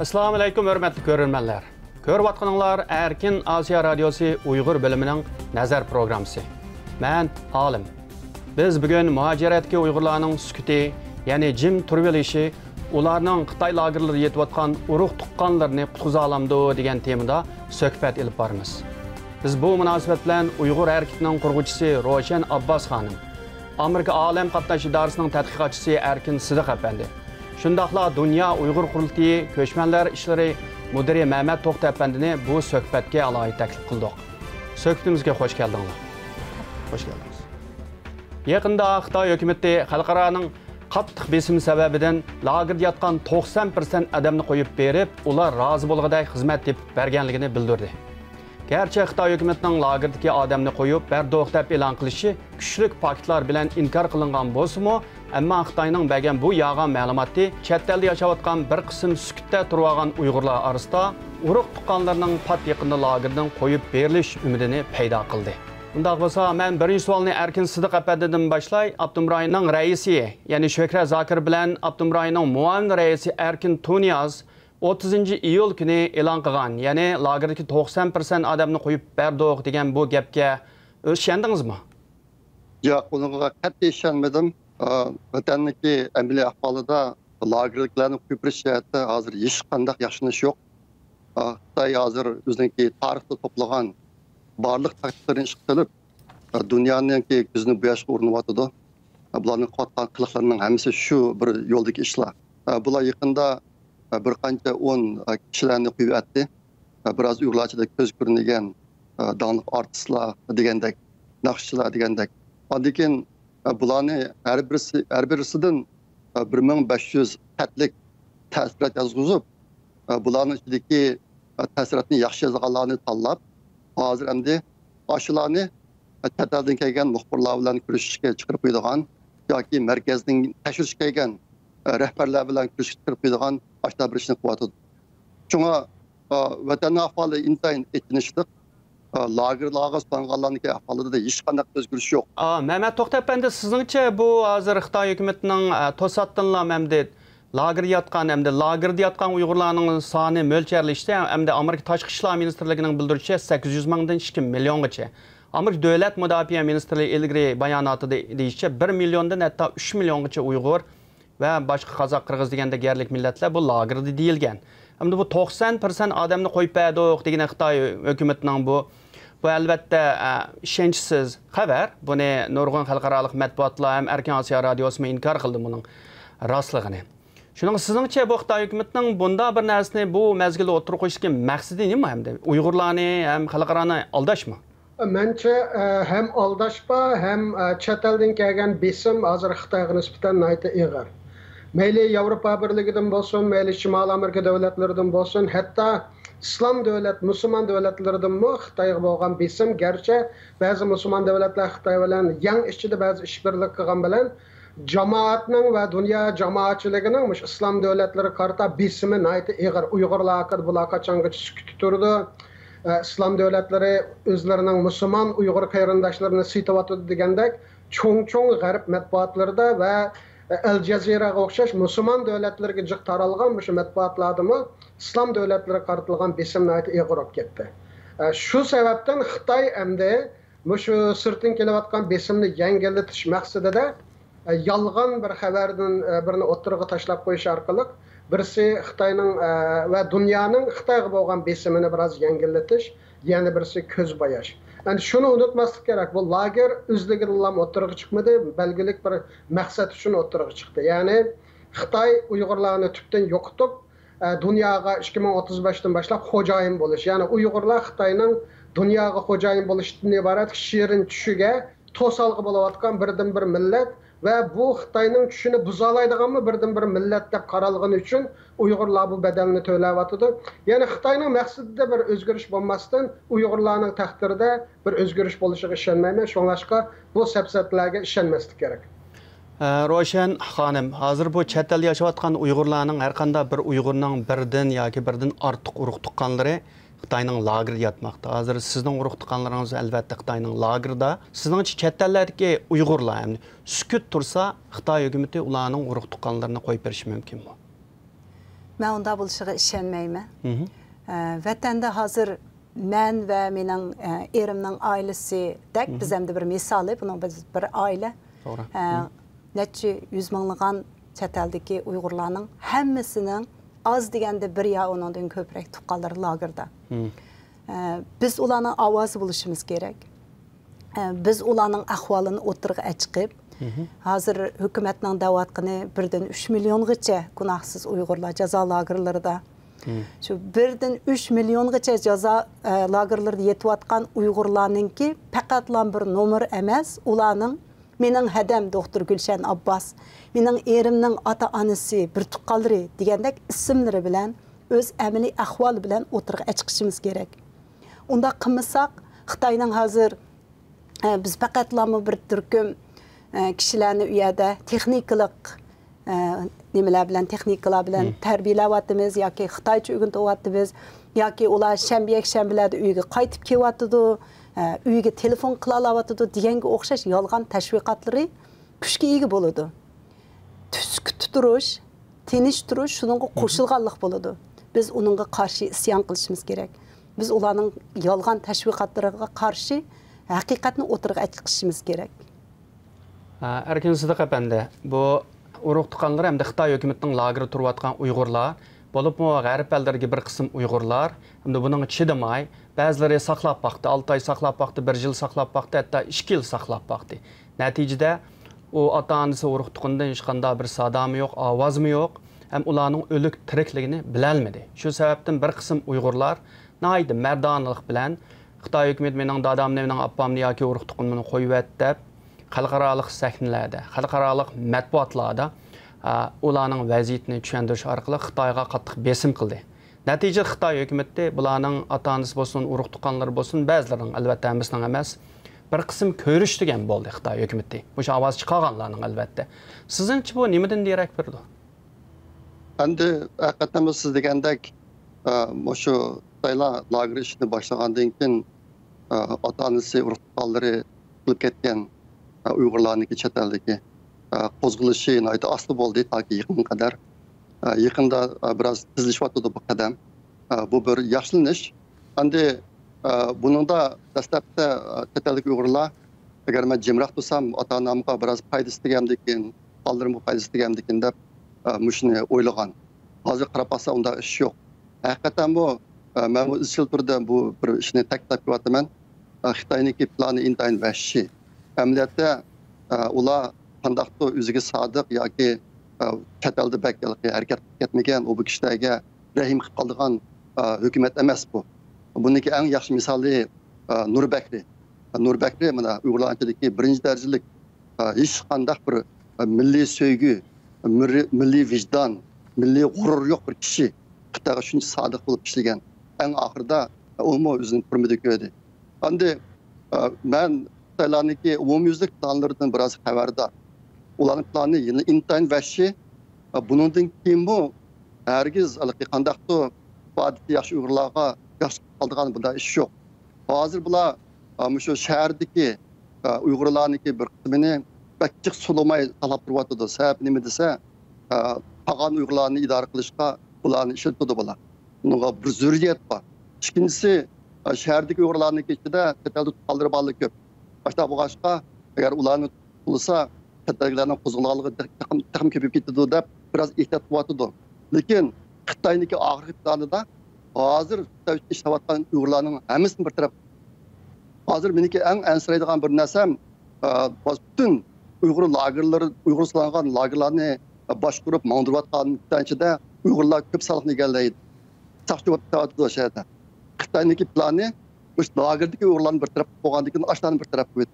Assalamu alaykum hörmətli görürmənlər. Görüb atqanlar Erkin Asiya Radiosu Uyğur bölümünün nəzər proqramısı. Mən Alim. Biz bugün muhacirətki Uyğurlarının sükuti, yəni jim turub işi, ularning Xitoy lagerlari yetib atqan urug' tuqqanlarni qutqiza olamdi degan temada söhbət elib boramiz. Biz bu munosabat bilan Uyğur harakatining qurg'uvchisi Roshan Abbas xonim, Amerika Olam qatnash idorasining tadqiqotchisi Erkin Sidiq apandi, shundaqla Dunyo Uyghur qurultiyi ko'chmanlar ishlari mudiri Mehmet To'xta apandini bu suhbatga alohida taklif qildik. Suhbatimizga xush keldinglar. Xush keldingiz. Yaqinda Xitoy hukumati xalqaroning qattiq besim sababidan lagerda yotgan 90% odamni qo'yib berib, ular rozi bo'lg'aday xizmat deb berganligini bildirdi. Gerçi Xitoy hukumatining lagerdagi odamni qo'yib berdoq deb e'lon qilishi kuchlik faktlar bilan inkor qilingan bo'lsa-mu, ammo Xitoyning bergan bu yolg'on ma'lumotni chet elda yashayotgan bir qism sukutda turib olgan Uyg'urlar orasida urug' tuqqanlarning pat yaqinda lagerdan qo'yib berilish umidini paydo qildi. Bundaq bo'lsa, men birinchi savolni Erkin Sidiq apandidan boshlay, Abdumroyning raisi, ya'ni Shokra Zokir bilan Abdumroyning muavin raisi Erkin Tuniyaz 30 iyul kuni e'lon qilgan, ya'ni lagerdagi 90% odamni qo'yib berdik degan bu gapga ishondingizmi? Yo'q, bunga qat'iy ishonmadim. Vatanniki amaliy ahvolida lagerliklarni qo'yib berish hozir hech qanday yaxshilanish yo'q. Xitoy hozir o'ziniki tarixda to'plagan barliq taktiklarni ish qilib, dunyoninki ko'zini bo'yashga urinyotdi. Bularning qotgan qiliqlarining hammasi shu bir yo'ldagi ishlar. Bular yaqinda bir qancha 10 kishilarni qo'yib atdi. Biroz uyg'urlarchada ko'z ko'ringan donliq artistlar degandek, naqshchilar degandek. Lekin bularni har birisidan 1500 xatlik ta'sirat yozg'izib, bularning ichidagi ta'siratni yaxshi yozganlarni tanlab, hozir endi shularni chet eldan kelgan muxbirlar bilan ko'rishishga chiqarib qo'ydigan yoki markazning tashirishga kelgan rahbarlar bilan ko'rishishga chiqarib qo'ydigan ashlar bir ishni qilyapti. Shunga vatanning ahvoli intayin aytinishliq. Lagerlarga so'nganlarniki ahvolida hech qanday o'zgarish yo'q. Mehmet To'xta apandi, sizningcha bu hozir Xitoy hukumatining to'satdanla hamda lagerda yotgan hamda lagerda yotgan Uyg'urlarning soni mo'lcharlashda hamda Amerika Tashqi ishlar ministrligining bildirishicha 800 mingdan 2 milliongacha. Amerika Davlat Mudofaa ministrligi ilgari bayonotida deyishicha 1 milliondan hatto 3 milliongacha Uyg'ur va boshqa qozoq, qirg'iz degandek yerlik millatlar bu lagerda deyilgan. Hamda bu 90% odamni qo'yib berdik degan Xitoy hukumatining bu albatta ishonchsiz xabar. Buni nurg'un xalqaro matbuotlar ham Erkin Osiyo Radiosi inkor qildi buning rostligini. Shuning sizningcha bu Xitoy hukumatining bunda bir narsani bu mazgilda o'tirib qo'yishga maqsadi nima hamda? Uyg'urlarni ham xalqaroni aldashmi? Mencha ham aldashpa, ham chet eldan kelgan besim hozir Xitoyga nisbatan ayta ig'ir. Mayli Yevropa Birligidan bo'lsin, mayli Shimol Amerika davlatlaridan bo'lsin, hatto islom davlat, musulmon davlatlaridan mu Xitoyga bo'lgan besim, garchi ba'zi musulmon davlatlar Xitoy bilan yang ichida ba'zi ishbirlik qilgan bilan jamoatning va dunyo jamoatchiligining mush islom davlatlari qarta besimi ayta ig'ir. Uyg'urlar haqida bular qachongacha sukut turdi. İslam devletleri özlerinin Müslüman Uygur qarindoshlarını siytavatı degandek cho'ng g'arb matbuotlarida va Al Jazeeraga o'xshash Müslüman devletlerine jiq taralgan bu matbuotlarda islom devletlari qaratilgan besimni aytib ig'irib ketdi. Shu sababdan Xitoy endi shu sirtin kelayotgan besimni yengillatish maqsadida yolg'on bir xabardan birini o'ttirg'a tashlab qo'yish orqali birisi Xitoyning va dunyoning Xitoyga bo'lgan besimini biroz yengillatish, yana birisi ko'z boyash. Yani şunu unutmaslik kerak, bu lager o'zligidan o'ttirg'a chiqmadi, belgilik bir maqsad uchun o'ttirg'a chiqdi. Ya'ni Xitoy Uyg'urlarni tubdan yo'qotib, dunyoga 2035dan boshlab xo'jayin bo'lish. Ya'ni Uyg'urlar Xitoyning dunyoga xo'jayin bo'lishdan iborat shirin tushiga to'salg'i bo'layotgan birdan bir millat ve bu Xitoyning tushini buzalaydiganmi birdan bir millat deb qaralgani uchun Uyg'urlar bu bedelini to'layapti. Ya'ni Xitoyning maqsadida bir o'zgarish bo'lmasdan Uyg'urlarning taqdirida bir o'zgarish bo'lishiga ishonmayman. Shunlashqa bu safsatlarga ishonmaslik kerak. Roshan xonim, hozir bu chet elda yashayotgan Uyg'urlarning har qanday bir Uyg'urning birdan yoki birdan ortiq urug' tuqqanlari Xitoyning lagerda yatmoqda. Hozir sizning urug' tuqqanlaringiz albatta Xitoyning lagerda. Sizningcha chet ellardagi Uyg'urlar ham sukut tursa, Xitoy hukumati ularning urug' tuqqanlarini qo'yib berishi mumkinmi? Ben onda buluşuğa işenmeyme. Vatanda hazır men ve mening erimning ailesi dek biz hem de bir misali, bunun biz bir aile. Doğru. Neçe yüz minglığan chet eldeki Uygurlarning hammasining az degende bir ya ondan köprek tuqqanlar lagerda. Biz ularning ovozi bo'lishimiz kerak. Biz ularning ahvolini o'tirg'a chiqib, hozir hukumatning da'vatqini 1dan 3 milliongacha gunohsiz Uyg'urlar jazo lagerlarida. Şu 1dan 3 milliongacha jazo lagerlarida yetayotgan Uyg'urlarningki faqatlan bir nomer emas, ularning mening hadam doktor Gulshan Abbas, mening erimning ota-onasi, bir tuqqanlari degandek ismlari bilan o'z amaliy ahvoli bilan o'tirg'a chiqishimiz kerak. Unda qilmasak, Xitoyning hozir biz faqatlanma bir turkum kishilarni u yerda texnikalik nimalar bilan texnikalar bilan tarbiyalayapmiz yoki Xitoycha o'rgatyapmiz yoki ular shanba-yakshanbalarda uyga qaytib kelyapti, uyga telefon qila olyapti deganga o'xshash yolg'on tashviqotlari kuchga ega bo'ladi. Tuturish, tinch turish shuningga qo'shilganlik bo'ladi. Biz uningga qarshi isyon qilishimiz kerak. Biz ularning yolg'on tashviqotlariga qarshi haqiqatni o'tirg'a chiqishimiz kerak. Erkin Sidiq apandi, bu urug' tuqqanlar hamda Xitoy hukumatining lagerida turayotgan Uyg'urlar, bo'libmi g'arb ellarga bir qism Uyg'urlar, hamda buning chidamay, ba'zilari saqlab baqdi, 6 oy saqlab baqdi, 1 yil saqlab baqdi, hatto 2 yil saqlab baqdi. Natijada o ota-onasi urug' tuqqandan hech qanday bir sadami yo'q, ovozmi yo'q, ham ularning o'lik tirikligini bilolmadi. Shu sababdan bir qism Uyg'urlar naydi mardonlik bilan Xitoy hukumat mening dadamni, mening appamni yoki urug' tuqqanimni qo'yib deb xalqarалық sahnalarda, xalqarалық matbuotlarda ularning vaziyatini tushuntirish orqali Xitoyga qattiq besim qildi. Natijada Xitoy hukumati bularning ota-onasi bo'lsin, urug' tuqqanlari bo'lsin, ba'zilarining albatta hammasining emas, bir qism ko'rish degan bo'ldi Xitoy hukumati. Bu ovoz chiqarganlarning albatta. Sizningcha bu nimadan derak berdi? Endi haqiqatan siz degandek, shu Xitoylar lager ishini boshlagandan keyin ota-onasi, urug' tuqqanlari qilib ketgan Uyg'urlarniki chet eldagi qo'zg'alishi asli bo'ldi toki yaqinga qadar. Yaqinda biroz tezlashyapti bu qadam. Bu bir yaxshilanish. Endi buningda dastlabda chet eldagi Uyg'urlar agar men jimroq bo'lsam, ota-onamga biroz foydasi tegamdikin, qoldirimga foydasi tegamdikin deb mushuni o'ylagan. Hozir qarab qarasa unda ish yo'q. Haqiqatan bu men bu izchil turda bu bir ishni taklif qilyapman. Xitoyniki plani intayin vahshiy. Amaliyotda ular qandaqdir o'ziga sodiq yoki chet elda harakat etmagan u kishilarga rahim qilib qolgan hukumat emas bu. Buniki eng yaxshi misoli Nurbakri. Nurbakri mana Uyg'urlardagi birinchi darajalik hech qandaq bir milliy sevgi, milliy vijdon, milliy g'urur yo'q bir kishi. Xitoyga shuncha sodiq bo'lib ishlagan. Eng oxirida u o'zining hurmatini ko'rdi. Endi men Xitoylarniki umumyuzlik planlaridan biroz xabardor. Ularning plani yine intayin vahshiy. Buningdan keyin bu hargiz qandaqdir va'dati yaxshi Uyg'urlarga yaxshi qoldigan bunday ish yo'q. Hozir bular shu shahardagi Uyg'urlarniki bir qismini bakchiq sulamay talab turyapti. Sabab nima desa, qolgan Uyg'urlarni idora qilishga ularni ishlatadi bular. Bunga bir zurriyat bor. Ikkinchisi shahardagi Uyg'urlarniki ichida chet elda tuqqanlar borligi ko'p. Başta bu başka, eğer ularını bulsa, Xitoylarning qo'zg'olonligi taxmin ko'payib ketadi deb biraz ehtiyot qilyapti. Lekin Xitoyniki oxirgi planida hozir ishlayotgan Uyg'urlarning hammasini bir taraf. Hozir meniki eng ansiraydigan bir narsam, butun Uyg'ur lagerlari, Uyg'urlangan lagerlarni boshqarib mangdirayotganida Uyg'urlar ko'p soliqni egallaydi. Saqchib o'tadi o'sha. Xitoyniki plani bu lagerdagi Uyg'urlarni bir taraf qo'ygandan keyin ashlarni bir taraf qo'ydi.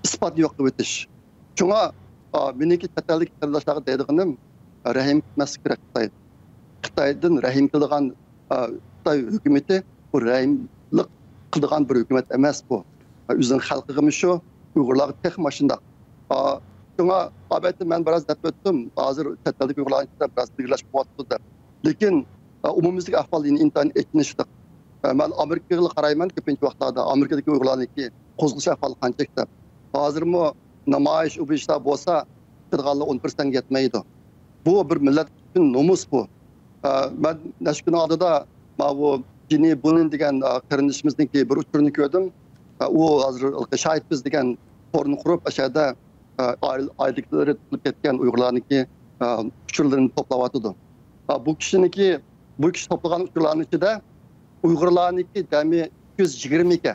Isbot yo'q qilib o'tish. Shunga meniki katallik qarindoshlarga deydiganim rahim etmas kerak Xitoy. Xitoydan rahim qilgan Xitoy hukumati bu rahimlik qilgan bir hukumat emas bu. O'zining xalqiga shu Uyg'urlarga tek mashindaq. Shunga albatta men biroz deb o'tdim. Hozir katallik Uyg'urlarga biroz birlashib qo'yapti. Lekin umumiylik ahvol intayin etnishdi. Ben Amerikaga qarayman ko'pincha vaqtlarda Amerikadagi Uyg'urlarniki qo'zg'alish ahvoli qanchalik deb. Hozirmi namoyish u ishlar bo'lsa, qirg'anlar 10% yetmaydi. Bu bir millat uchun nomus bu. Ben neçə gün aldıda bu Cini bunun degan qarindishimizniki bir uçurni ko'rdim. U hozir Şahitbiz degan forumni qurib, aşağıda aylıkları tutulib ketgan Uyg'urlarniki uçurlarını toplavatdı. Bu kişi toplagan uçurlarning ichida Uyg'urlarniki dami 222.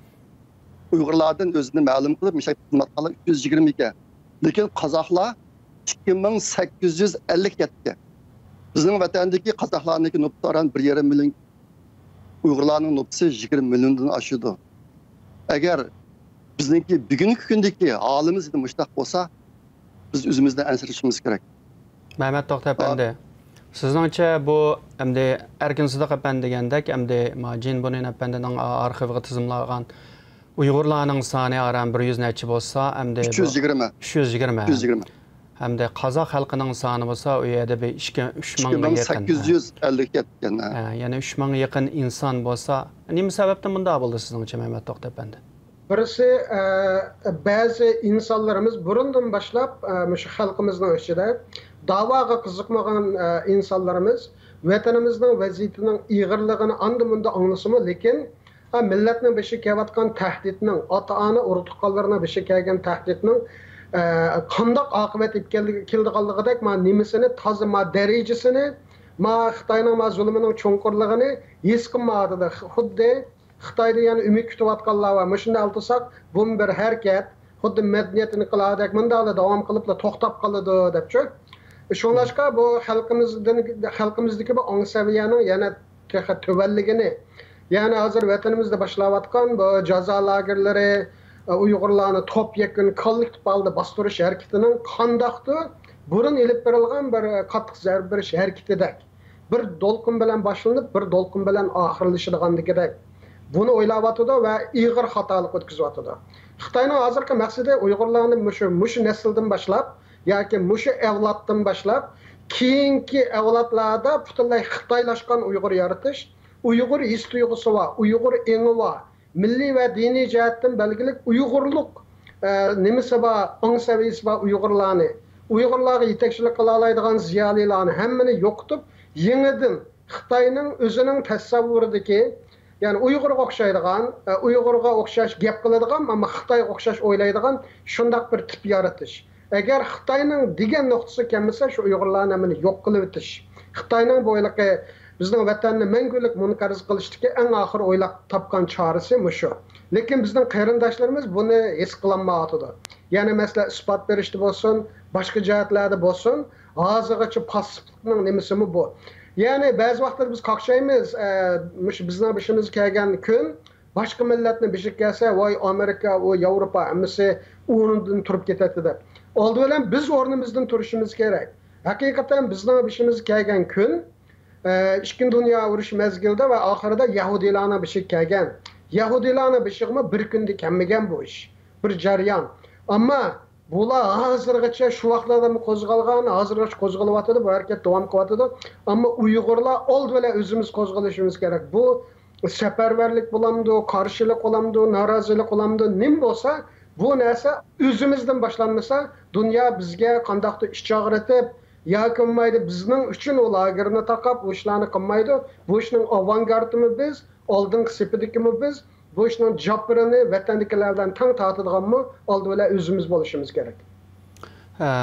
Uyg'urlardan o'zini ma'lum qilib, mishat xizmat qilib 222. Lekin qozoqlar 2857. Bizning vatandagi qozoqlarniki nuptaran 1,5 million, Uyg'urlarning nupsi 20 milliondan oshadi. Agar bizniki bugungi kundagi holimiz edi mushtaq bo'lsa, biz o'zimizdan ansirishimiz kerak. Mehmet To'xta apandi, sizningcha bu endi Erkin Sidiq apandi degandek, endi Majin Bunin apandining arxiviga tizimlagan Uyg'urlarning soni aram 100 necha bo'lsa, endi 320. Hamda qozoq xalqining soni bo'lsa, u yerda 3000 ga yaqin. 2857 Ya'ni 3000 ga yaqin inson bo'lsa, nima sababdan bunda bo'ldi sizningcha Mehmet To'xta apandi? Birisi ba'zi insonlarimiz burundan boshlab shu xalqimizning ichida da'voga qiziqmagan insonlarimiz vatanimizning vaziyatining ig'irligini anda-munda anglasimi, lekin millatning beshi kelayotgan tahdidning, ota-ona urug'liqlarning beshi kelgan tahdidning qandoq oqibat keldiganligidek nimasini toza darajasini Xitoyning zulmining cho'nqurligini his qilmadi. Xuddi Xitoyda yani umid kutayotganlar va shunda altosak bu bir harakat xuddi madaniyatini qiladek bunda davom qilib to'xtab qoladi debchi. Shunlashqa bu xalqimizdagi bu ong saviyaning yana tuvalligini, yani hozir vatanimizda boshlayotgan bu jazo lagerlari, Uyg'urlarni top yakun kollektiv holda bostirish harakatining qandoqdir burun elib berilgan bir qattiq zarb berish harakatidek. Bir do'lqin bilan boshlanib, bir do'lqin bilan oxirlashadiganligidek. Bunu o'ylayotdi va ig'ir xatolik o'tkazyotdi. Xitoyning hozirgi maqsadi Uyg'urlarni mushu nasldan boshlab yoki mushu avloddan boshlab keyingi avlodlarda butunlay xitoylashgan Uyg'ur yaratish, Uyg'ur his tuyg'usi va Uyg'ur engi va milliy va diniy jihatdan belgilik Uyg'urlik nimasi va ong saviyasi va Uyg'urlarga yetakchilik qila oladigan ziyolilarni hammani yo'qotib, yangidan Xitoyning o'zining tasavvuridagi, yani Uyg'urga o'xshaydigan, Uyg'urga o'xshash gap qiladigan, ammo Xitoyga o'xshash o'ylaydigan shundoq bir tip yaratish. Agar Xitoyning degan nuqtasi kelmasa, shu Uyg'urlarni hamini yo'q qilib o'tish. Xitoyning bo'yligi bizning vatanni mangulik munqariz qilishdagi eng oxir o'ylab topgan chorasi mushu. Lekin bizning qarindoshlarimiz buni his qilolmayapti. Ya'ni masalan isbot berishdi bo'lsin, boshqa jihatlarda bo'lsin, hozirgacha passivlikning nimasimi bu. Yani bazı vaqtlar biz qaqshaymiz, bizning bishimiz kelgan kun boshqa millatni bishi kelsa, voy Amerika, o Yevropa hammasi o'rnidan turib ketadi deb. Oldi bilan biz o'rnimizdan turishimiz kerak. Haqiqatan bizning bishimiz kelgan kun Ikkinchi dunyo urushi mezgilida va oxirida Yahudilarning bishi kelgan. Yahudilarning bishig'imi bir kunda kelmagan bu ish. Bir jarayon. Ammo bular hozirgacha shu vaqtlarda qo'zg'algan, hozirgacha qo'zg'alyotdi, bu harakat davom qilyotdi. Ammo Uyg'urlar oldi bilan o'zimiz qo'zg'alishimiz kerak. Bu safarbarlik bo'lamdi, qarshilik bo'lamdi, norozilik bo'lamdi, nim bo'lsa, bu narsa o'zimizdan boshlanmasa, dunyo bizga qandoqdir ish chog'ratib yoki qilmaydi, bizning uchun u lagerni taqab, bu ishlarni qilmaydi. Bu ishning avangardimi biz, oldingi sepidikimi biz, bu ishning jabrini vatandagilardan tang tortadiganmi, oldi bilan o'zimiz bo'lishimiz kerak.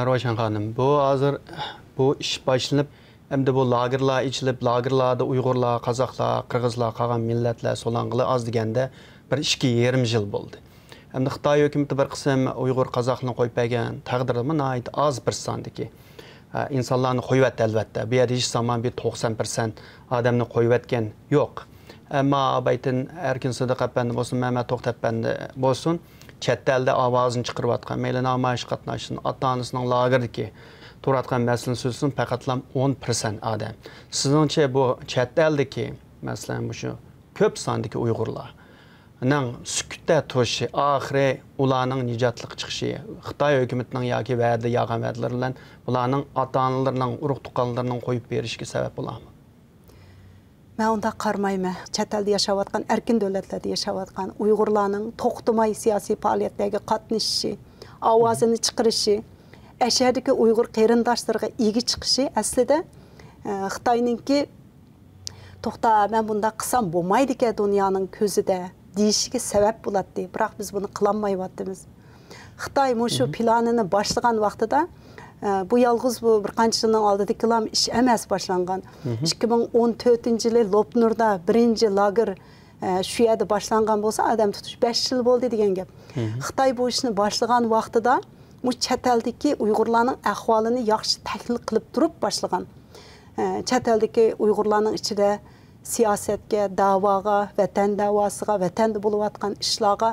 Ro'shan xonim, bu hozir bu ish boshlanib, endi bu lagerlar ichilib, lagerlarda Uyg'urlar, qozoqlar, qirg'izlar, qolgan millatlar so'lang'ili oz deganda bir 2,5 yil bo'ldi. Endi Xitoy hukumati bir qism Uyg'ur, qozoqni qo'yib bergan taqdirda nihoyat oz bir sondagi insonlarni qo'yibdi albatta. Bu yerda hech zamon bir 90% odamni qo'yibotgan yo'q. Ammo baytin Erkin Sidiq apandi bo'lsin, Mehmet To'xta apandi bo'lsin, chet elda ovozini chiqarayotgan, mayli namoyish qatnashsin, ota-onasining lagerdagi turayotgan masalani so'zsin, faqatlam 10% odam. Sizningcha bu chet eldagi, masalan, bu shu ko'p sondagi Uyg'urlar nang sukutda turishi, oxiri ularning nijotlik chiqishi, Xitoy hukumatining yoki va'da yog'an va'dalar bilan ularning ota-onalarining, urug' tuqqanlarining qo'yib berishiga sabab bo'ladimi? Men onda qarmayman. Chet elda yashayotgan, erkin davlatlarda yashayotgan Uyg'urlarning to'xtamay siyosiy faoliyatlarga qatnashishi, ovozini chiqarishi, ashadagi Uyg'ur qarindoshlariga ega chiqishi aslida Xitoyningki To'xta, men bunda qilsam bo'lmaydi ekan dunyoning ko'zida deyishiga sabab bo'ladi. Biroq biz buni qilolmayapmiz. Xitoy shu planini boshlagan vaqtida bu yolg'iz bu bir qancha yilning oldidagi ish emas boshlangan. 2014-yili Lopnurda birinchi lager shu yerda boshlangan bo'lsa, odam tutish 5 yil bo'ldi degan gap. Xitoy bu ishni boshlagan vaqtida bu chet eldagi Uyg'urlarning ahvolini yaxshi tahlil qilib turib boshlagan. Chet eldagi Uyg'urlarning ichida siyosatga, da'voga, vatan da'vosiga, vatanda bo'layotgan ishlarga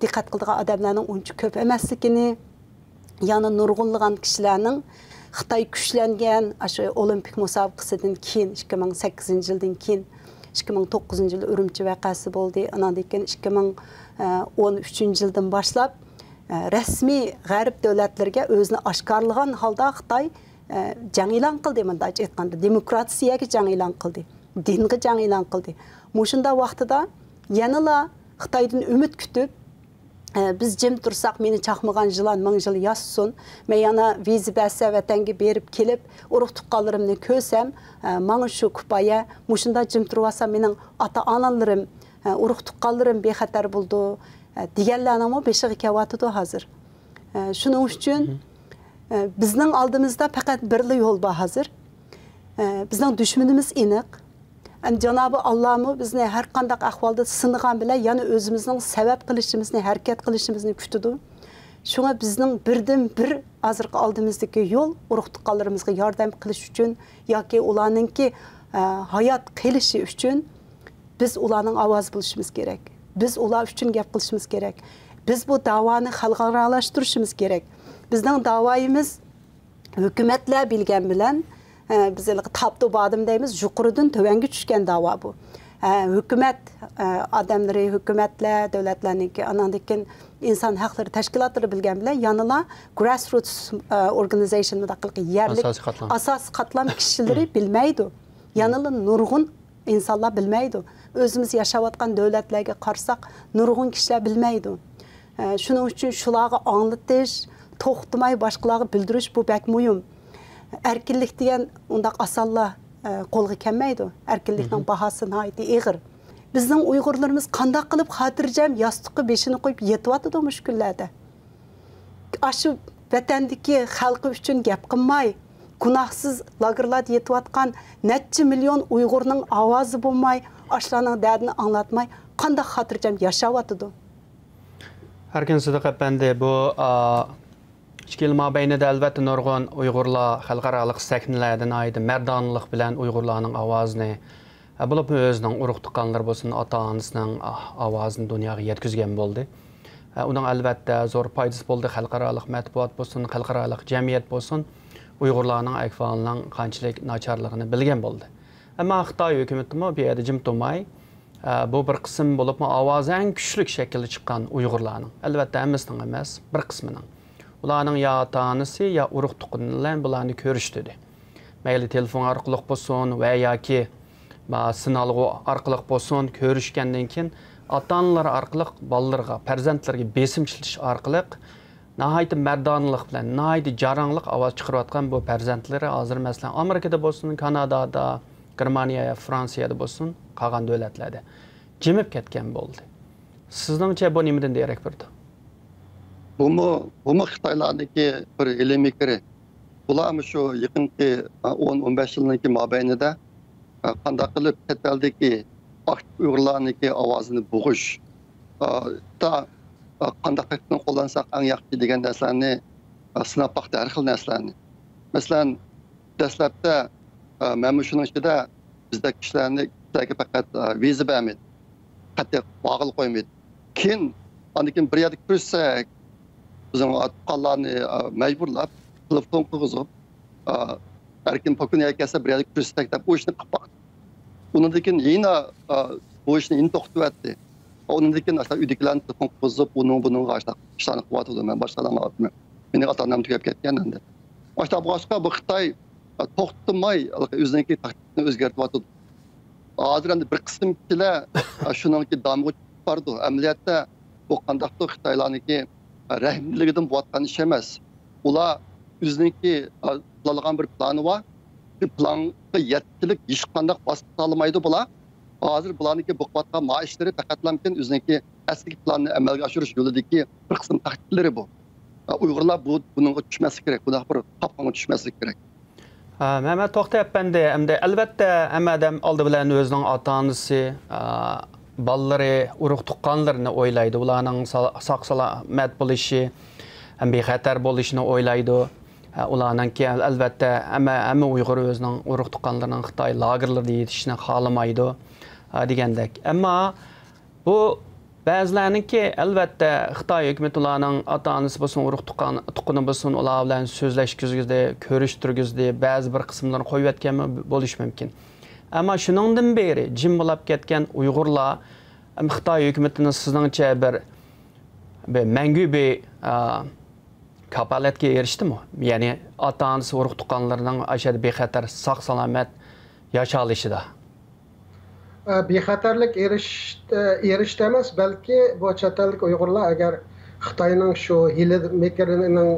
diqqat qiladigan odamlarning uncha ko'p emasligini, yana nurg'unlagan kishilarning Xitoy kuchlangan shu olimpik musobaqasidan keyin 2008-yildan keyin 2009-yil Urumchi voqeasi bo'ldi. Undan keyin 2013-yildan boshlab rasmiy g'arb davlatlarga o'zini oshkorlagan holda Xitoy jang e'lon qildi, bunday aytganda demokratiyaga jang e'lon qildi, dinga jang e'lon qildi. Mushunda vaqtida yanala Xitoydan umid kutib, biz jim tursak meni chaqmagan yılan 1000 yil yassun. Men yana viza bersa vatanga berib kelib, urug' tuqqanlarimni ko'rsam, mana shu kupaya mushunda jim turvasa mening ota-onalarim, urug' tuqqanlarim bexatar bo'ldi deganlarning beshiga kelyapti hozir. Shuning uchun bizning oldimizda faqat birli yo'l bor hozir. Bizning dushmanimiz aniq. Cenab-ı Allah'ımı bizni her qandaq ahvalda sınıgan bile yani özümüzün sebep qilishimizni, harakat qilishimizni kutidi. Şuna bizning birdan bir azırqı aldığımızdaki yol urug' tuqqanlarimizga yordam qilish uchun yoki ularningki hayot qilishi uchun biz ularning ovoz bo'lishimiz kerak. Biz ular uchun gap qilishimiz kerak. Biz bu davoni xalqaralashtirishimiz kerak. Bizning davoyimiz hukumatlar bilgan bilan biz tapdı badım deyimiz, yuqoridan tövenge tushgan davo bu. Hükümet adamları, hükümetler, devletlerninki, anandikin insan hakları teşkilatları bilgen bile yanıla grassroots organization yerlik asas katlam kişileri bilmeydi. Yanıla nurgun insanlar bilmeydi. Özümüz yaşavatkan devletlerge karsak nurgun kişiler bilmeydi. Şunun için şulağı anlatış, toxtumay başkaları bildiriş bu bek mühim. Erkinlik degan undaq asalla qo'lga kelmaydi. Erkinlikning bahasi nihoyatda og'ir. Bizning Uyg'urlarimiz qanday qilib xotirjam yostiqqa beshini qo'yib yetyapti mush kunlarda. Shu vatandagi xalqi uchun gap qilmay, gunohsiz lagerlarda yetyotgan necha million Uyg'urning ovozi bo'lmay, ashlarning dardini anglatmay, qanday xotirjam yashayapti. Erkin Sidiq apandi bu 2 yil mobaynida albatta nurg'un Uyg'urlar xalqarалық sahnələrdən aydı mərdanlıq bilən Uyg'urlarning ovozini bo'lib o'zining urug' tuqqanlar bo'lsin, ota-onasining ovozini dunyoga yetkazgan bo'ldi. Uning albatta zo'r foydasi bo'ldi. Xalqarалық matbuot bo'lsin, xalqarалық jamiyat bo'lsin, Uyg'urlarning ahvolining qanchalik nacharligini bilgan bo'ldi. Ammo Xitoy hukumati bu yerda jim turmay, bu bir qism bo'lib ovozi eng kuchli shaklda chiqqan Uyg'urlarning, albatta hammasining emas, bir qismining. Ularning ya ota-onasi ya urug' tuqqanlar bularni ko'rishdi. Mayli telefon orqali bo'lsin va yoki sinalg'u orqali bo'lsin ko'rishgandan keyin ota-onalar orqali bolalarga, farzandlarga besimchilish orqali nihoyatda mardonlik bilan, nihoyatda jaranglik ovoz chiqarayotgan bu farzandlari hozir masalan Amerikada bo'lsin, Kanadada, Germaniyada, Fransiyada bo'lsin, qolgan davlatlarda jimib ketgan bo'ldi. Sizningcha bu nimadan darak berdi? Bu Xitoylardagi bir ilmiy fikri. Bular shu yaqinqi 10-15 yilning mobaynida qanday qilib chet eldagi Uyg'urlarniki ovozini bo'g'ish, qanday qilib qo'llansak eng yaxshi degan narsalarni sinab baxtda har xil narsalarni. Masalan, dastlabda mana shuning ichida bizda kishilarni faqat viza bermaydi, qattiq bog'il qo'ymaydi. Keyin anikin bir yerda ko'rsak bizim atqanlarni mecburlab telefon qilg'izib, erkin pokuniya kelsa bir yerda ko'rsak deb bu ishni qilib baqdi. Undan keyin yana bu ishni endi to'xtatdi. Undan keyin asla uydagilarni telefon qilg'izib, buning g'ashda ishlarni qilyapti. Men boshqalarni aytmayman. Mening ota-onam tugab ketgan endi. Boshqa bu Xitoy to'xtamay o'ziniki taxtini o'zgartiryapti. Hozir endi bir qism kishilar shuningki damg'i bordi. Amaliyotda bu qandaqdir Xitoylarniki rahimligidan bo'layotgan ish emas. Ular o'ziniki qilgan bir plani bor. planga yetkilik hech qanday bosib olmaydi bular. Hozir bularniki buqvatgan maishlari faqatlamkin o'ziniki eski planni amalga oshirish yo'lidagi bir qism tahdidlari bu. Uyg'urlar buningga tushmaslik kerak, bunaqa bir qopqonga tushmaslik kerak. Mehmet To'xta Efendi, endi albatta hamma odam oldi bilan o'zining ota-onasi, balları, urug' tuqqanlarini o'ylaydi. Ularning sog' salomat bo'lishi, ham bexatar bo'lishini o'ylaydi. Ularninki albatta hamma Uyg'ur o'zining urug' tuqqanlarining Xitoy lagerlarida yetishishini xohlamaydi degandek. Ammo bu ba'zilarningki albatta Xitoy hukumati ularning ota-onasi bo'lsin, urug' tuqqani bo'lsin, ular bilan so'zlashgizdi, ko'rishtirgizdi, ba'zi bir qismlarni qo'yib yotgan bo'lishi mumkin. Ammo shuningdan beri jim bo'lib ketgan Uyg'urlar Xitoy hukumatining sizningcha bir mangu bir kapolatga erishdimi? Ya'ni ota-onasi urug' tuqqanlarining ashad bexatar sog' salomat yashalishida. Bexatarlik erishdi emas, balki bu chet ellik Uyg'urlar agar Xitoyning shu hili mekerining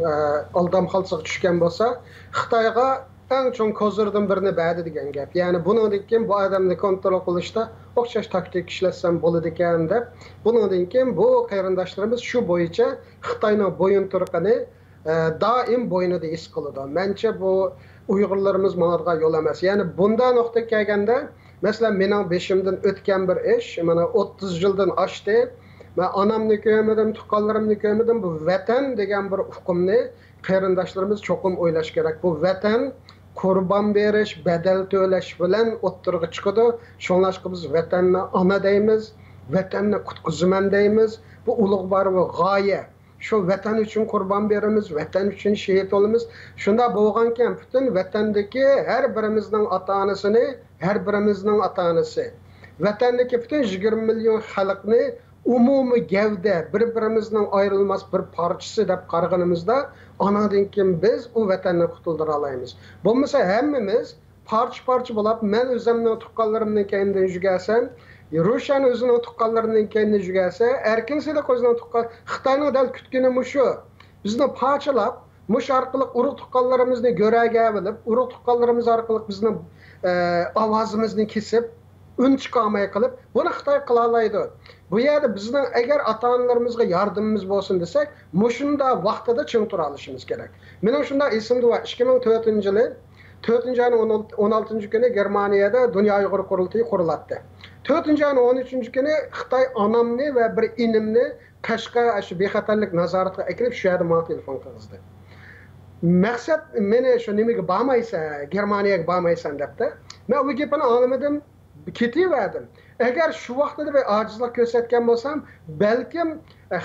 aldamxalsiga tushgan bo'lsa, Xitoyga eng cho'ng ko'zlardan birini badi degan gap. Ya'ni bundan keyin bu odamni kontrol qilishda o'xshash taktik ishlatsam bo'ladi ekan deb, bundan keyin bu qarindoshlarimiz shu bo'yicha Xitoyning bo'yinturuqini doim bo'ynida his qiladi. Mencha bu Uyg'urlarimiz ma'noga yo'l emas. Ya'ni bunday nuqtaga kelganda, masalan, mening beshimdan o'tgan bir ish, mana 30 yildan oshdi. Men onamni ko'rmadim, tuqqanlarimni ko'rmadim. Bu vatan degan bir uqumni qarindoshlarimiz cho'qim o'ylash kerak. Bu vatan qurban berish, badal to'lash bilan o'ttirg'i chiqadi. Shunlashqa biz vatanni ona deymiz, vatanni qutqizaman deymiz. Bu ulug' bor va g'oya. Shu vatan uchun qurban beramiz, vatan uchun shahid olamiz. Shunda bo'lgankan butun vatandagi har birimizning ota-onasini, har birimizning ota-onasi, vatandagi butun 20 million xalqni umumiy gavda bir-birimizning ayrilmas bir parchasi deb qaraganimizda, anadan keyin biz u vatanni qutuldira olamiz. Bo'lmasa hammamiz parcha bo'lib, men o'zimning tuqqanlarimdan keyindan jugasam, Rushan o'zining tuqqanlarining keyindan jugasa, erkinsida o'zining tuqqan Xitoyning dal kutgani mushu. Bizni parchalab, mush orqali urug' tuqqanlarimizni go'raga olib, urug' tuqqanlarimiz orqali bizni ovozimizni kesib, un chiqarmay qilib, buni Xitoy qila oladi. Bu yerda bizning agar ota-onalarimizga yordamimiz bo'lsin desak, mushunda vaqtida ching tura olishimiz kerak. Mening shunda esimda va 2004-yili 4-ayning 16-kuni Germaniyada Dunyo Uyg'ur qurultiyi quriladi. 4-ayning 13-kuni Xitoy onamni va bir inimni Qashqa shu bexatarlik nazoratiga akirib shu yerda menga telefon qildi. Maqsad meni shu nimaga bormaysan, Germaniyaga bormaysan debdi. Men u gapini olmadim, ketaverdim. Agar shu vaqtda bir ojizlik ko'rsatgan bo'lsam, balkim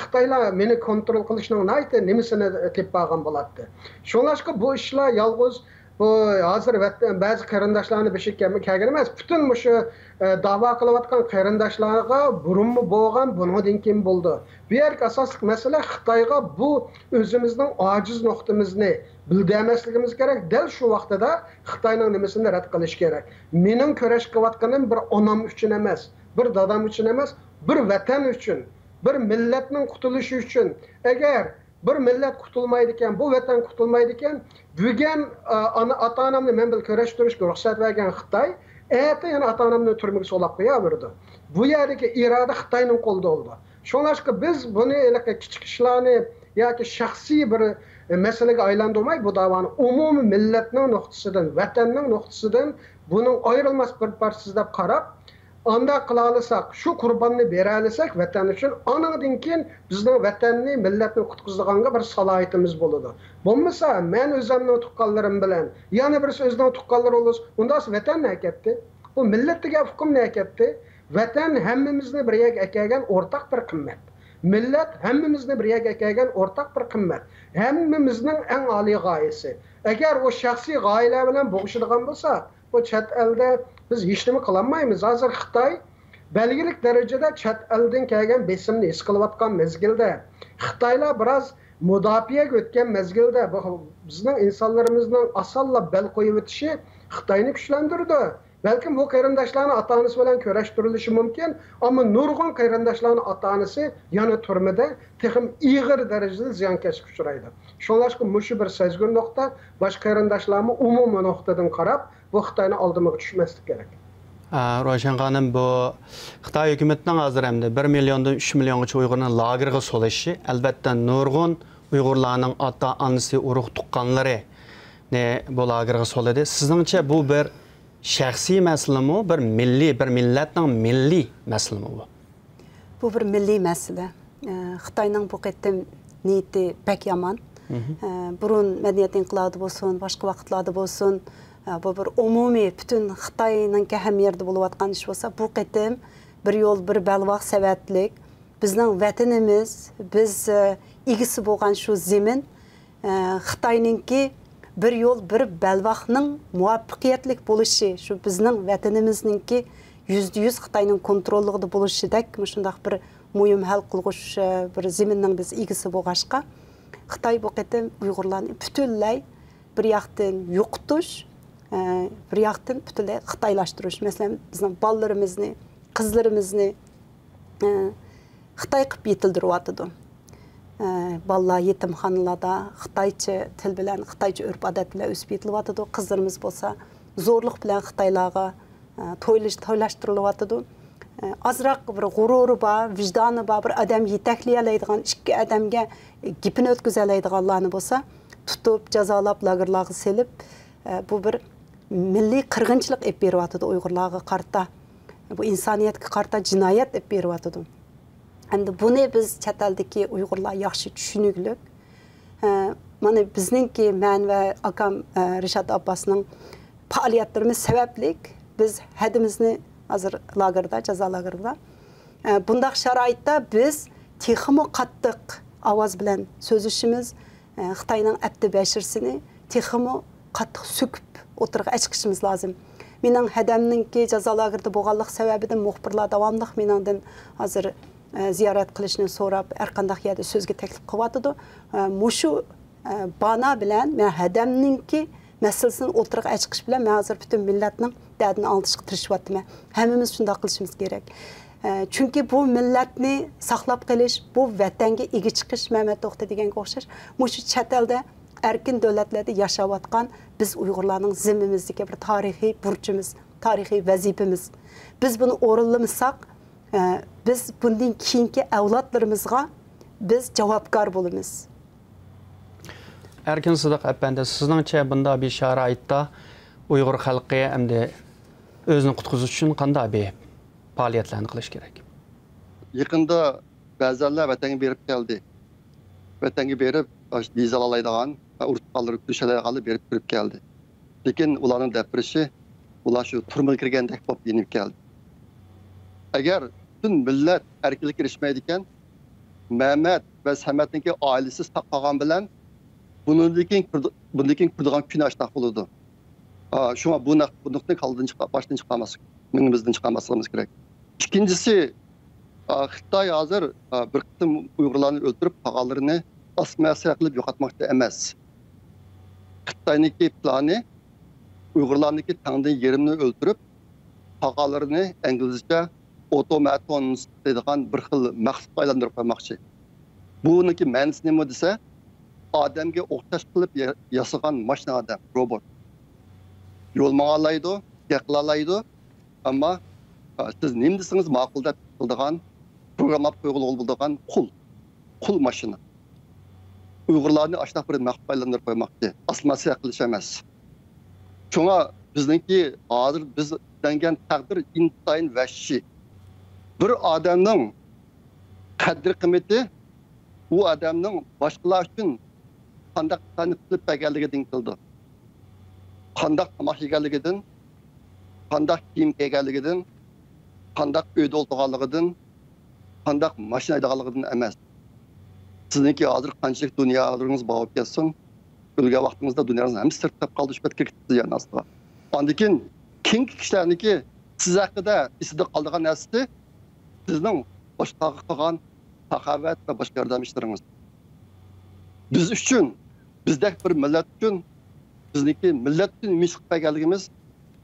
Xitoylar meni kontrol qilishning nimasini teppagan bo'ladi. Shunlashqa bu ishlar yolg'iz bu hozir ba'zi qarindoshlarni beshikka kelgan emas, butun shu da'vo qilayotgan qarindoshlarga burunmi bo'lgan, bundan keyin bo'ldi. Bu yerga asosli masala Xitoyga bu o'zimizning ojiz nuqtamizni bildirmasligimiz kerak. Dal shu vaqtda Xitoyning nimasini rad qilish kerak. Mening kurash qilayotganim bir onam uchun emas, bir dadam uchun emas, bir vatan uchun, bir millatning qutulishi uchun. Agar bir millat qutulmaydi ekan, bu vatan qutulmaydi ekan, bugun ota-onamni men bilan kurashtirishga ruxsat bergan Xitoy, yana ota-onamni turmaga solib qo'yaverdi. Bu yerdagi iroda Xitoyning qo'lida bo'ldi. Shunlashqa biz buni kichik ishlarni yoki shaxsiy bir masalaga aylantirmay, bu davoni umumiy millatning nuqtasidan, vatanning nuqtasidan buning ayrilmas bir parchasi deb qarab, anda qila olsak, shu qurbonni bera olsak vatan uchun, anadan keyin bizning vatanni, millatni qutqizadigan bir salohiyatimiz bo'ladi. Bo'lmasa, men o'zimning tuqqanlarim bilan, yana birisi o'zining tuqqanlari bo'lsa, unda vatan nima ketdi? Bu millatga hukm nima ketdi? Vatan hammamizni bir yerga kelgan o'rtaq bir qimmat. Millat hammamizni bir yerga kelgan o'rtaq bir qimmat. Hammamizning eng oliy g'oyasi. Agar o shaxsiy g'oyalar bilan bo'g'ishadigan bo'lsa, bu chet elda biz hech nima qila olmaymiz. Hozir Xitoy belgilik darajada chet eldan kelgan besimni his qilayotgan mezgilda, Xitoylar biroz mudofaaga o'tgan mezgilda bizning insonlarimizning osonlab bel qo'yib o'tishi Xitoyni kuchlantirdi. Balkim bu qarindoshlarning ota-onasi bilan kurashtirilishi mumkin, ammo nurg'un qarindoshlarning ota-onasi yana turmada texim ig'ir darajada ziyonkashga uchraydi. Shunlashqa mushu bir sezgir nuqta, boshqa qarindoshlarni umumiy nuqtadan qarab, bu Xitoyning oldiga tushmaslik kerak. Roşan xanım, bu Xitoy hukumatining hozir hamda 1 milliondan 3 milliongacha Uyg'urni lagerga solishi, albatta nurg'un Uyg'urlarning ota-onasi, urug' tuqqanlari bu lagerga soladi. Sizningcha bu bir shaxsiy masalami, bir milliy, bir millatning milliy masalami bu? Bu bir milliy masala. Xitoyning bu qatim niyati pek yomon. Burun madaniyat inqilobi bo'lsin, boshqa vaqtlarda bo'lsin, bu bir umumiy bütün Xitoyning ham yerda bo'layotgan ish bo'lsa, bu qatim bir yo'l bir balvoq savatlik bizning vatanimiz, biz egisi bo'lgan shu zemin Xitoyninki bir yo'l bir balvoqning muvaffaqiyatli bo'lishi, shu bizning vatanimizningki %100 Xitoyning kontrolligida bo'lishidek, shunday bir muhim hal qilg'ush bir zeminning biz egisi bo'lg'ashqa, Xitoy bu qatim Uyg'urlarni butunlay bir yoqdan yo'qotish, bir yoqdan butunlay xitoylashtirish. Masalan, bizning bolalarimizni, qizlarimizni Xitoy qilib yetildiryotdi. Bolalar yetimxonalarda Xitoycha til bilan, Xitoycha urf-odat bilan o'sib yetilyotdi. Qizlarimiz bo'lsa, zo'rlik bilan Xitoylarga toylashtiryotdi. Azroq bir g'ururi bor, vijdoni bor, bir odam yetaklayoladigan, ikki odamga gapini o'tkazoladiganlarni bo'lsa, tutib, jazolab, lagerlarga selib, bu bir milliy qirg'inchilik olib beryotdi Uyg'urlarga qarta. Bu insoniyatga qarta jinoyat olib beryotdi. Endi buni biz chet eldagi Uyg'urlar yaxshi tushuniglik. Mana bizningki men va akam Rishad Abbosning faoliyatlarimiz sababli biz hadimizni hozir lagerda, jazo lagerida. Bundaq sharoitda biz texmo qattiq ovoz bilan so'zishimiz, Xitoyning abdi bashirsini texmo qattiq so'kib o'tirg'a chiqishimiz lozim. Mening hadamningki jazo lagerida bo'lganlik sababidan muxbirlar davomli meningdan hozir ziyorat qilishni so'rab, har qanday yerda so'zga taklif qilyotdi. Mushu bana bilan men hadamningki masalasini o'tirg'a chiqish bilan men hozir butun millatning dardini olishga tirishyapman. Hammamiz shunday qilishimiz kerak. Chunki bu millatni saqlab qolish, bu vatanga ega chiqish, Mehmet To'xta deganga o'xshash, mushu chet elda erkin davlatlarda yashayotgan biz Uyg'urlarning zimmamizdagi bir tarixiy burchimiz, tarixiy vazifamiz. Biz buni o'rinlamasak, biz bundan keyingi avlodlarimizga biz javobgar bo'lamiz. Erkin Sidiq efendi, sizningcha bunda bir sharoitda Uyg'ur xalqi hamda o'zini qutqizish uchun qanday bir faoliyatlarni qilish kerak? Yaqinda ba'zanlar vatanga berib keldi. Vatanga berib, viza oladigan, urtqallar tushadiganlar berib kirib keldi. Lekin ularning dapirishi, ular shu turmaga kirgandek bo'lib yenib keldi. Agar bütün millat erkinlikka erishmaydi ekan, Mehmet va Samatningki oilasi qolgan bilan bundan keyin kurdigan kun ashta bo'ladi. Shuna bu nuqtadan qaldan başdan chiqamiz. Mingimizdan chiqamasligimiz kerak. İkincisi, Xitoy hozir bir qitim Uyg'urlarni o'ldirib, qolganlarini asmasiya qilib yo'qotmoqchi emas. Xitoyniki plani Uyg'urlarniki tangdan yerimni o'ldirib, qolganlarini inglizcha automatons deydigan bir xil maqsadga aylantirib qo'ymoqchi. Buniki ma'nosi nima desa, odamga o'xshash qilib yasagan mashina odam, robot. Yo'l ma'alaydi, yaqlalaydi, ammo siz nima desangiz ma'qul deb qildigan, programlab qo'yilgan qul mashina. Uyg'urlarni ashnaq bir maqsadga aylantirib qo'ymoqchi, asmasiya qilish emas. Shunga bizningki hozir biz dangan taqdir intayin vahshiy. Bir odamning qadr qiymati u odamning boshqalar uchun qanday qilib berganligidan keldi. Qanday tomoq yeganligidan, qanday kiyim kiyganligidan, qanday uyda o'tirganligidan, qanday mashina haydag'anligidan emas. Sizningki hozir qanchalik dunyolarınız bo'lib ketsin, o'lgan vaqtingizda dunyoning hamma sirtlab qoldi, shu betga ketdi yana aslida. Ondan keyin keyingi kishilarniki siz haqida esida qoldigan narsasi sizning boshqaga qilgan saxovat va boshqa yordam ishlaringiz. Biz uchun, bizdek bir millat uchun, bizniki millat uchun nima qilib berganligimiz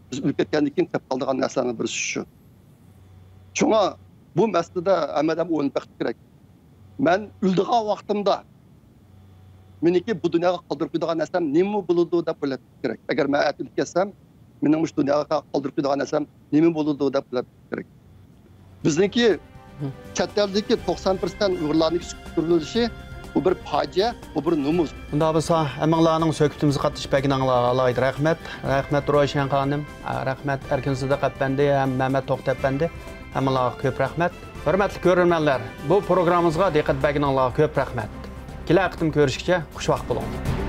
biz o'lib ketgandan keyin qilib qoldigan narsalarning birisi shu. Shunga bu masalada hammadan o'ylab baqish kerak. Men o'ldigan vaqtimda meniki bu dunyoga qoldirib qo'ydigan narsam nima bo'ladi deb o'ylab kerak. Agar men o'lib ketsam, mening shu dunyoga qoldirib qo'ydigan narsam nima bo'ladi deb o'ylab kerak. Bizniki chet eldagi 90% Uyg'urlarning sukuttirilishi bu bir fojia, bu bir numus. Bunda bo'lsa, hammanglarning söhbətimizə qatnashib bəginanglarga alaydı rəhmət. Rəhmət Roşan xanım, rəhmət Erkin Sıdıq əpəndi, həm Məhəmməd Toxta əpəndi. Hammanglarga ko'p rahmat. Hörmətli görürmənlər, bu proqramımızga diqqət bəginanglarga ko'p rahmat. Kelar qitim ko'rishgacha xushvaqt bo'ling.